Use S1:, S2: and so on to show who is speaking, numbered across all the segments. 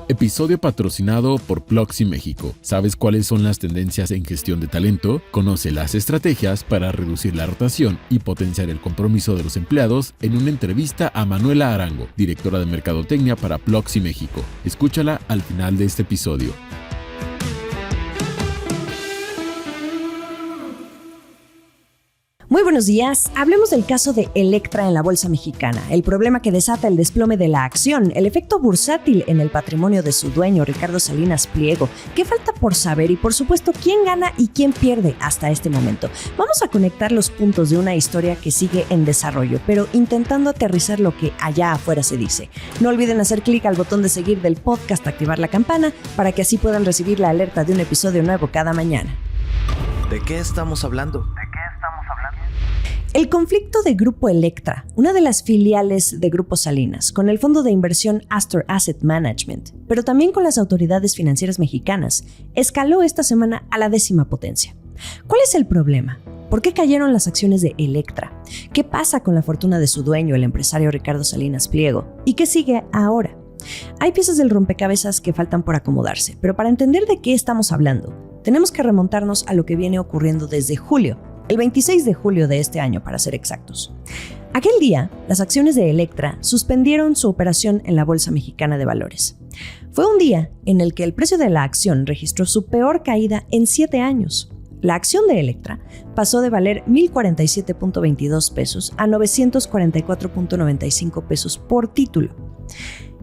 S1: Episodio patrocinado por Ploxi México. ¿Sabes cuáles son las tendencias en gestión de talento? Conoce las estrategias para reducir la rotación y potenciar el compromiso de los empleados en una entrevista a Manuela Arango, directora de Mercadotecnia para Ploxi México. Escúchala al final de este episodio.
S2: Muy buenos días. Hablemos del caso de Electra en la Bolsa Mexicana, el problema que desata el desplome de la acción, el efecto bursátil en el patrimonio de su dueño, Ricardo Salinas Pliego, qué falta por saber y, por supuesto, quién gana y quién pierde hasta este momento. Vamos a conectar los puntos de una historia que sigue en desarrollo, pero intentando aterrizar lo que allá afuera se dice. No olviden hacer clic al botón de seguir del podcast, activar la campana, para que así puedan recibir la alerta de un episodio nuevo cada mañana.
S3: ¿De qué estamos hablando?
S2: El conflicto de Grupo Electra, una de las filiales de Grupo Salinas, con el fondo de inversión Astor Asset Management, pero también con las autoridades financieras mexicanas, escaló esta semana a la 10ª potencia. ¿Cuál es el problema? ¿Por qué cayeron las acciones de Electra? ¿Qué pasa con la fortuna de su dueño, el empresario Ricardo Salinas Pliego? ¿Y qué sigue ahora? Hay piezas del rompecabezas que faltan por acomodarse, pero para entender de qué estamos hablando, tenemos que remontarnos a lo que viene ocurriendo desde julio, el 26 de julio de este año para ser exactos. Aquel día, las acciones de Electra suspendieron su operación en la Bolsa Mexicana de Valores. Fue un día en el que el precio de la acción registró su peor caída en 7 años. La acción de Electra pasó de valer 1,047.22 pesos a 944.95 pesos por título.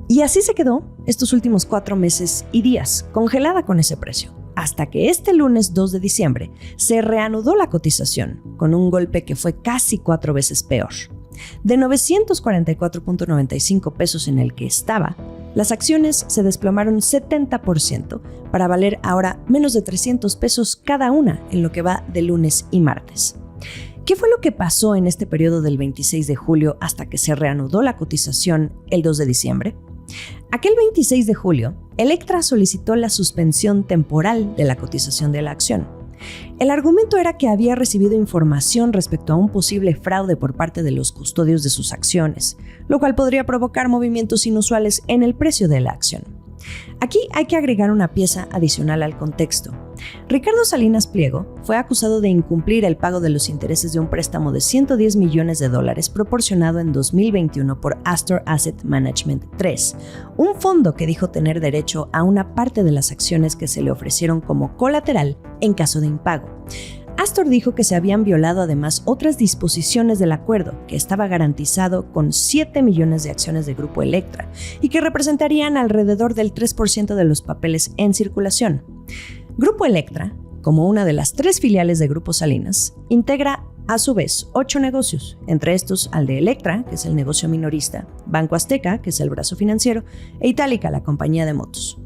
S2: Y así se quedó estos últimos 4 meses y días, congelada con ese precio, hasta que este lunes 2 de diciembre se reanudó la cotización con un golpe que fue casi 4 veces peor. De 944.95 pesos en el que estaba, las acciones se desplomaron 70% para valer ahora menos de 300 pesos cada una en lo que va de lunes y martes. ¿Qué fue lo que pasó en este periodo del 26 de julio hasta que se reanudó la cotización el 2 de diciembre? Aquel 26 de julio, Electra solicitó la suspensión temporal de la cotización de la acción. El argumento era que había recibido información respecto a un posible fraude por parte de los custodios de sus acciones, lo cual podría provocar movimientos inusuales en el precio de la acción. Aquí hay que agregar una pieza adicional al contexto. Ricardo Salinas Pliego fue acusado de incumplir el pago de los intereses de un préstamo de $110 millones proporcionado en 2021 por Astor Asset Management 3, un fondo que dijo tener derecho a una parte de las acciones que se le ofrecieron como colateral en caso de impago. Astor dijo que se habían violado además otras disposiciones del acuerdo, que estaba garantizado con 7 millones de acciones de Grupo Electra y que representarían alrededor del 3% de los papeles en circulación. Grupo Electra, como una de las 3 filiales de Grupo Salinas, integra a su vez 8 negocios, entre estos al de Electra, que es el negocio minorista, Banco Azteca, que es el brazo financiero, e Itálica, la compañía de motos.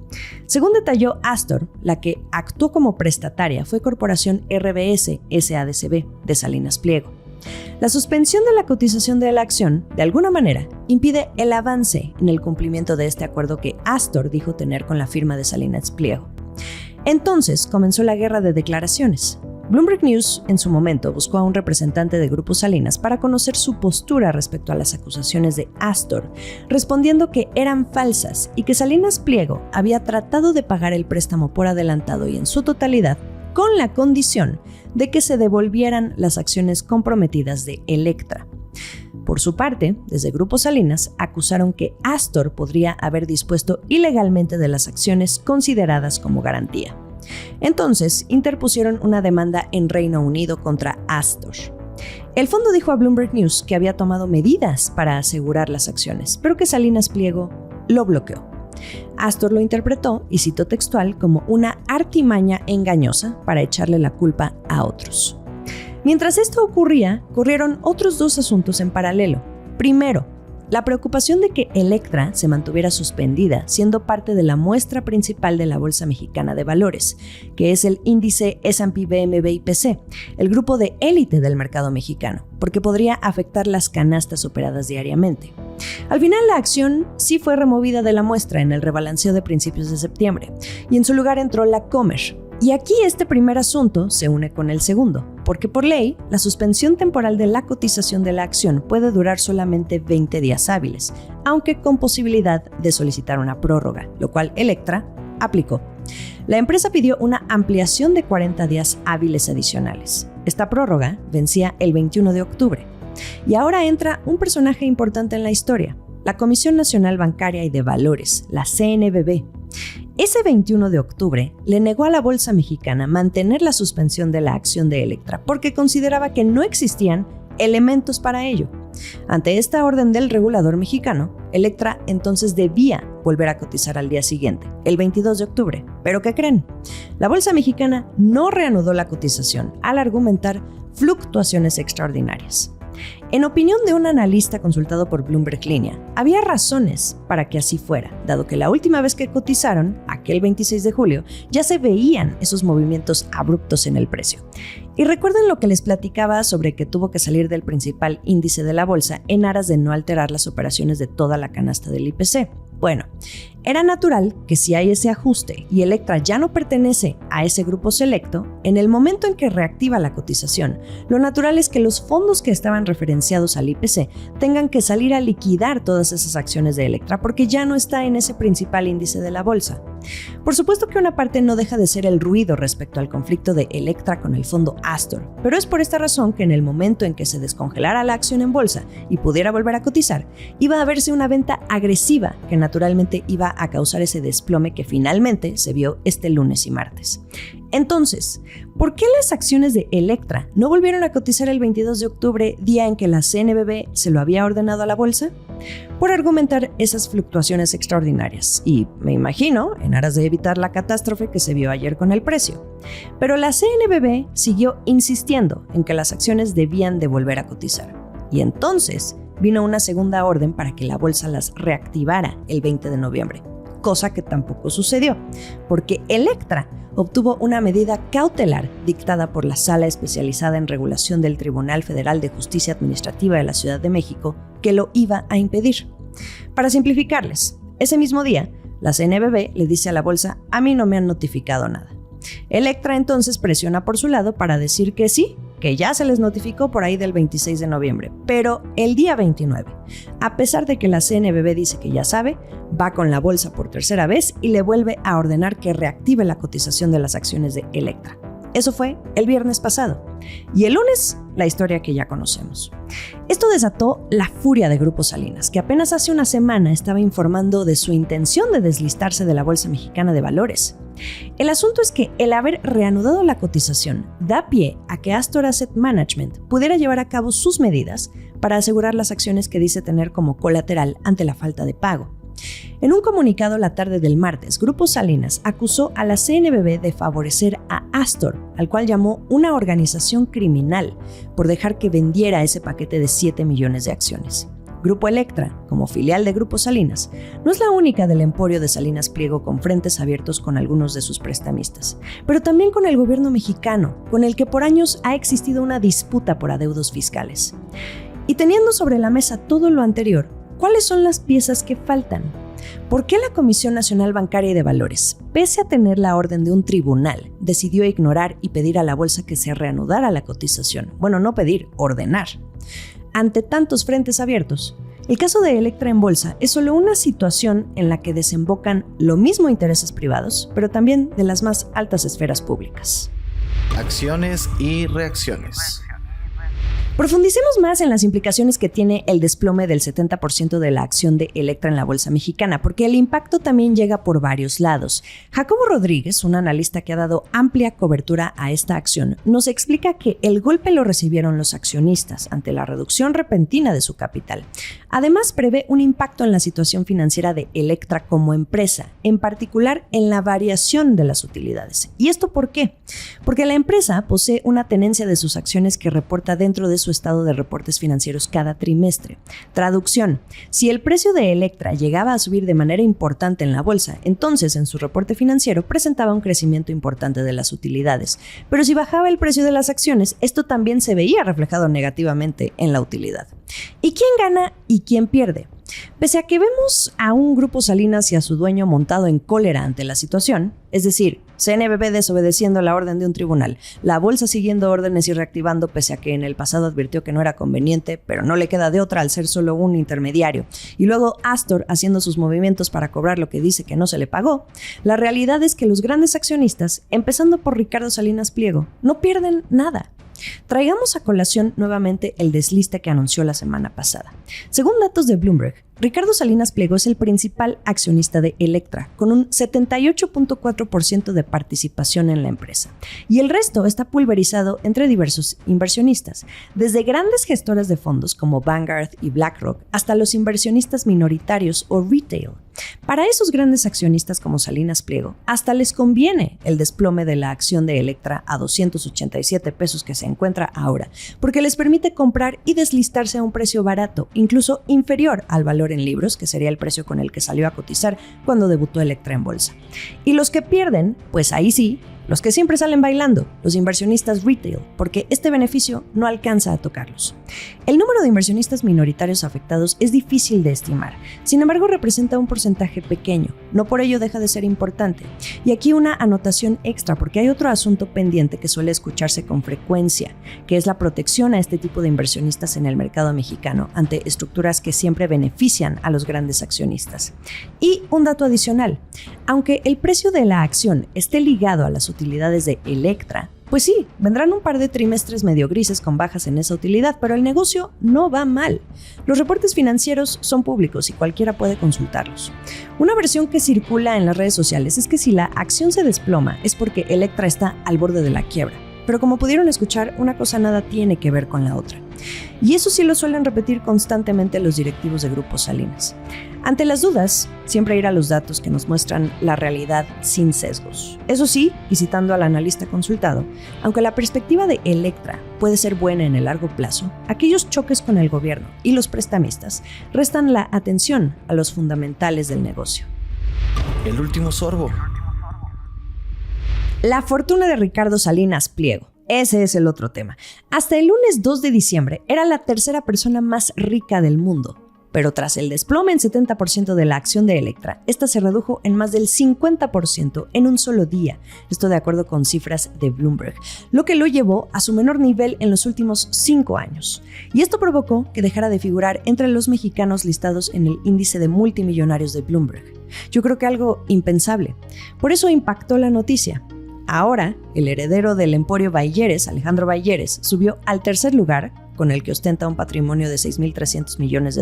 S2: Según detalló Astor, la que actuó como prestataria fue Corporación RBS SADCB de Salinas Pliego. La suspensión de la cotización de la acción, de alguna manera, impide el avance en el cumplimiento de este acuerdo que Astor dijo tener con la firma de Salinas Pliego. Entonces comenzó la guerra de declaraciones. Bloomberg News, en su momento, buscó a un representante de Grupo Salinas para conocer su postura respecto a las acusaciones de Astor, respondiendo que eran falsas y que Salinas Pliego había tratado de pagar el préstamo por adelantado y en su totalidad, con la condición de que se devolvieran las acciones comprometidas de Electra. Por su parte, desde Grupo Salinas acusaron que Astor podría haber dispuesto ilegalmente de las acciones consideradas como garantía. Entonces, interpusieron una demanda en Reino Unido contra Astor. El fondo dijo a Bloomberg News que había tomado medidas para asegurar las acciones, pero que Salinas Pliego lo bloqueó. Astor lo interpretó, y citó textual, como una artimaña engañosa para echarle la culpa a otros. Mientras esto ocurría, corrieron otros 2 asuntos en paralelo. Primero, la preocupación de que Electra se mantuviera suspendida, siendo parte de la muestra principal de la Bolsa Mexicana de Valores, que es el índice S&P BMV IPC, el grupo de élite del mercado mexicano, porque podría afectar las canastas operadas diariamente. Al final, la acción sí fue removida de la muestra en el rebalanceo de principios de septiembre, y en su lugar entró la Comer, Y aquí este primer asunto se une con el segundo, porque por ley, la suspensión temporal de la cotización de la acción puede durar solamente 20 días hábiles, aunque con posibilidad de solicitar una prórroga, lo cual Electra aplicó. La empresa pidió una ampliación de 40 días hábiles adicionales. Esta prórroga vencía el 21 de octubre. Y ahora entra un personaje importante en la historia, la Comisión Nacional Bancaria y de Valores, la CNBV. Ese 21 de octubre le negó a la Bolsa Mexicana mantener la suspensión de la acción de Electra porque consideraba que no existían elementos para ello. Ante esta orden del regulador mexicano, Electra entonces debía volver a cotizar al día siguiente, el 22 de octubre. ¿Pero qué creen? La Bolsa Mexicana no reanudó la cotización al argumentar fluctuaciones extraordinarias. En opinión de un analista consultado por Bloomberg Línea, había razones para que así fuera, dado que la última vez que cotizaron, aquel 26 de julio, ya se veían esos movimientos abruptos en el precio. Y recuerden lo que les platicaba sobre que tuvo que salir del principal índice de la bolsa en aras de no alterar las operaciones de toda la canasta del IPC. Bueno, era natural que si hay ese ajuste y Electra ya no pertenece a ese grupo selecto, en el momento en que reactiva la cotización, lo natural es que los fondos que estaban referenciados al IPC tengan que salir a liquidar todas esas acciones de Electra porque ya no está en ese principal índice de la bolsa. Por supuesto que una parte no deja de ser el ruido respecto al conflicto de Electra con el fondo Astor, pero es por esta razón que en el momento en que se descongelara la acción en bolsa y pudiera volver a cotizar, iba a verse una venta agresiva que naturalmente iba a causar ese desplome que finalmente se vio este lunes y martes. Entonces, ¿por qué las acciones de Electra no volvieron a cotizar el 22 de octubre, día en que la CNBV se lo había ordenado a la bolsa? Por argumentar esas fluctuaciones extraordinarias y, me imagino, en aras de evitar la catástrofe que se vio ayer con el precio. Pero la CNBV siguió insistiendo en que las acciones debían de volver a cotizar. Y entonces vino una segunda orden para que la bolsa las reactivara el 20 de noviembre, cosa que tampoco sucedió, porque Electra obtuvo una medida cautelar dictada por la Sala Especializada en Regulación del Tribunal Federal de Justicia Administrativa de la Ciudad de México que lo iba a impedir. Para simplificarles, ese mismo día, la CNBV le dice a la bolsa: a mí no me han notificado nada. Electra entonces presiona por su lado para decir que sí, que ya se les notificó por ahí del 26 de noviembre, pero el día 29, a pesar de que la CNBV dice que ya sabe, va con la bolsa por tercera vez y le vuelve a ordenar que reactive la cotización de las acciones de Electra. Eso fue el viernes pasado. Y el lunes, la historia que ya conocemos. Esto desató la furia de Grupo Salinas, que apenas hace una semana estaba informando de su intención de deslistarse de la Bolsa Mexicana de Valores. El asunto es que el haber reanudado la cotización da pie a que Astor Asset Management pudiera llevar a cabo sus medidas para asegurar las acciones que dice tener como colateral ante la falta de pago. En un comunicado la tarde del martes, Grupo Salinas acusó a la CNBV de favorecer a Astor, al cual llamó una organización criminal, por dejar que vendiera ese paquete de 7 millones de acciones. Grupo Electra, como filial de Grupo Salinas, no es la única del emporio de Salinas Pliego con frentes abiertos con algunos de sus prestamistas, pero también con el gobierno mexicano, con el que por años ha existido una disputa por adeudos fiscales. Y teniendo sobre la mesa todo lo anterior, ¿cuáles son las piezas que faltan? ¿Por qué la Comisión Nacional Bancaria y de Valores, pese a tener la orden de un tribunal, decidió ignorar y pedir a la bolsa que se reanudara la cotización? Bueno, no pedir, ordenar. Ante tantos frentes abiertos, el caso de Electra en bolsa es solo una situación en la que desembocan lo mismo intereses privados, pero también de las más altas esferas públicas.
S3: Acciones y reacciones.
S2: Profundicemos más en las implicaciones que tiene el desplome del 70% de la acción de Electra en la bolsa mexicana, porque el impacto también llega por varios lados. Jacobo Rodríguez, un analista que ha dado amplia cobertura a esta acción, nos explica que el golpe lo recibieron los accionistas ante la reducción repentina de su capital. Además, prevé un impacto en la situación financiera de Electra como empresa, en particular en la variación de las utilidades. ¿Y esto por qué? Porque la empresa posee una tenencia de sus acciones que reporta dentro de su estado de reportes financieros cada trimestre. Traducción: si el precio de Electra llegaba a subir de manera importante en la bolsa, entonces en su reporte financiero presentaba un crecimiento importante de las utilidades. Pero si bajaba el precio de las acciones, esto también se veía reflejado negativamente en la utilidad. ¿Y quién gana y quién pierde? Pese a que vemos a un Grupo Salinas y a su dueño montado en cólera ante la situación, es decir, CNBB desobedeciendo la orden de un tribunal, la bolsa siguiendo órdenes y reactivando pese a que en el pasado advirtió que no era conveniente, pero no le queda de otra al ser solo un intermediario, y luego Astor haciendo sus movimientos para cobrar lo que dice que no se le pagó. La realidad es que los grandes accionistas, empezando por Ricardo Salinas Pliego, no pierden nada. Traigamos a colación nuevamente el desliste que anunció la semana pasada. Según datos de Bloomberg, Ricardo Salinas Pliego es el principal accionista de Electra, con un 78.4% de participación en la empresa. Y el resto está pulverizado entre diversos inversionistas, desde grandes gestoras de fondos como Vanguard y BlackRock hasta los inversionistas minoritarios o retail. Para esos grandes accionistas como Salinas Pliego, hasta les conviene el desplome de la acción de Electra a 287 pesos que se encuentra ahora, porque les permite comprar y deslistarse a un precio barato, incluso inferior al valor en libros, que sería el precio con el que salió a cotizar cuando debutó Electra en bolsa. Y los que pierden, pues ahí sí, los que siempre salen bailando, los inversionistas retail, porque este beneficio no alcanza a tocarlos. El número de inversionistas minoritarios afectados es difícil de estimar, sin embargo representa un porcentaje pequeño, no por ello deja de ser importante. Y aquí una anotación extra, porque hay otro asunto pendiente que suele escucharse con frecuencia, que es la protección a este tipo de inversionistas en el mercado mexicano ante estructuras que siempre benefician a los grandes accionistas. Y un dato adicional, aunque el precio de la acción esté ligado a las utilidades de Electra, pues sí, vendrán un par de trimestres medio grises con bajas en esa utilidad, pero el negocio no va mal. Los reportes financieros son públicos y cualquiera puede consultarlos. Una versión que circula en las redes sociales es que si la acción se desploma es porque Electra está al borde de la quiebra. Pero como pudieron escuchar, una cosa nada tiene que ver con la otra. Y eso sí lo suelen repetir constantemente los directivos de Grupo Salinas. Ante las dudas, siempre ir a los datos que nos muestran la realidad sin sesgos. Eso sí, y citando al analista consultado, aunque la perspectiva de Electra puede ser buena en el largo plazo, aquellos choques con el gobierno y los prestamistas restan la atención a los fundamentales del negocio.
S3: El último sorbo.
S2: La fortuna de Ricardo Salinas Pliego. Ese es el otro tema. Hasta el lunes 2 de diciembre era la tercera persona más rica del mundo. Pero tras el desplome en 70% de la acción de Electra, esta se redujo en más del 50% en un solo día. Esto de acuerdo con cifras de Bloomberg, lo que lo llevó a su menor nivel en los últimos 5 años. Y esto provocó que dejara de figurar entre los mexicanos listados en el índice de multimillonarios de Bloomberg. Yo creo que algo impensable. Por eso impactó la noticia. Ahora, el heredero del Emporio Bayeres, Alejandro Bayeres, subió al tercer lugar, con el que ostenta un patrimonio de $6,300 millones.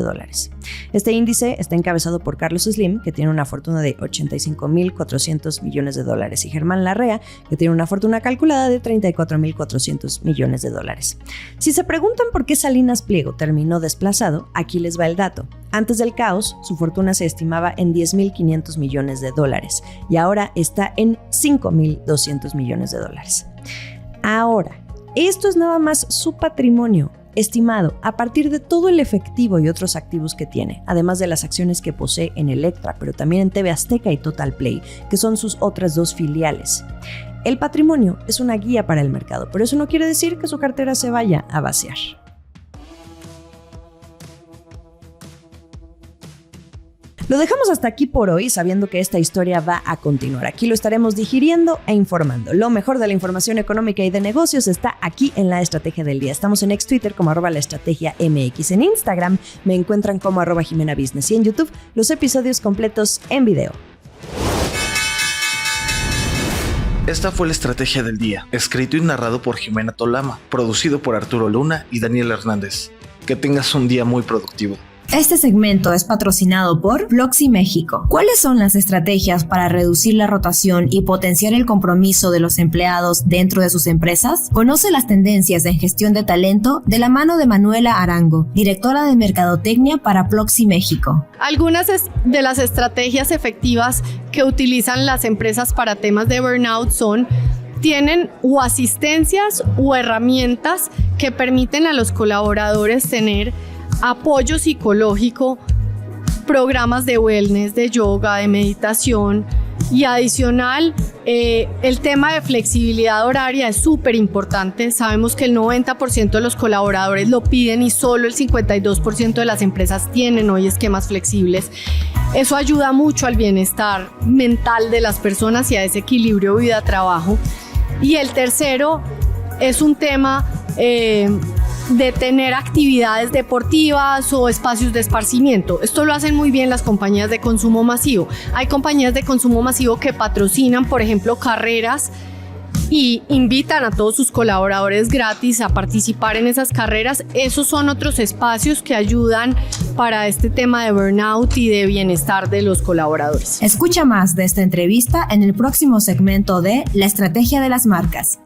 S2: Este índice está encabezado por Carlos Slim, que tiene una fortuna de $85,400 millones, y Germán Larrea, que tiene una fortuna calculada de $34,400 millones. Si se preguntan por qué Salinas Pliego terminó desplazado, aquí les va el dato. Antes del caos, su fortuna se estimaba en $10,500 millones y ahora está en $5,200 millones. Ahora, esto es nada más su patrimonio estimado a partir de todo el efectivo y otros activos que tiene, además de las acciones que posee en Electra, pero también en TV Azteca y Total Play, que son sus otras dos filiales. El patrimonio es una guía para el mercado, pero eso no quiere decir que su cartera se vaya a vaciar. Lo dejamos hasta aquí por hoy, sabiendo que esta historia va a continuar. Aquí lo estaremos digiriendo e informando. Lo mejor de la información económica y de negocios está aquí en La Estrategia del Día. Estamos en Twitter como @laestrategiamx. En Instagram me encuentran como @JimenaBusiness y en YouTube los episodios completos en video.
S3: Esta fue La Estrategia del Día, escrito y narrado por Jimena Tolama, producido por Arturo Luna y Daniel Hernández. Que tengas un día muy productivo.
S4: Este segmento es patrocinado por Ploxy México. ¿Cuáles son las estrategias para reducir la rotación y potenciar el compromiso de los empleados dentro de sus empresas? Conoce las tendencias en gestión de talento de la mano de Manuela Arango, directora de Mercadotecnia para Ploxy México.
S5: Algunas de las estrategias efectivas que utilizan las empresas para temas de burnout tienen o asistencias o herramientas que permiten a los colaboradores tener apoyo psicológico, programas de wellness, de yoga, de meditación, Y adicional, el tema de flexibilidad horaria es súper importante. Sabemos que el 90% de los colaboradores lo piden y solo el 52% de las empresas tienen hoy esquemas flexibles. Eso ayuda mucho al bienestar mental de las personas y a ese equilibrio vida-trabajo. Y el tercero es un tema de tener actividades deportivas o espacios de esparcimiento. Esto lo hacen muy bien las compañías de consumo masivo. Hay compañías de consumo masivo que patrocinan, por ejemplo, carreras y invitan a todos sus colaboradores gratis a participar en esas carreras. Esos son otros espacios que ayudan para este tema de burnout y de bienestar de los colaboradores.
S4: Escucha más de esta entrevista en el próximo segmento de La Estrategia de las Marcas.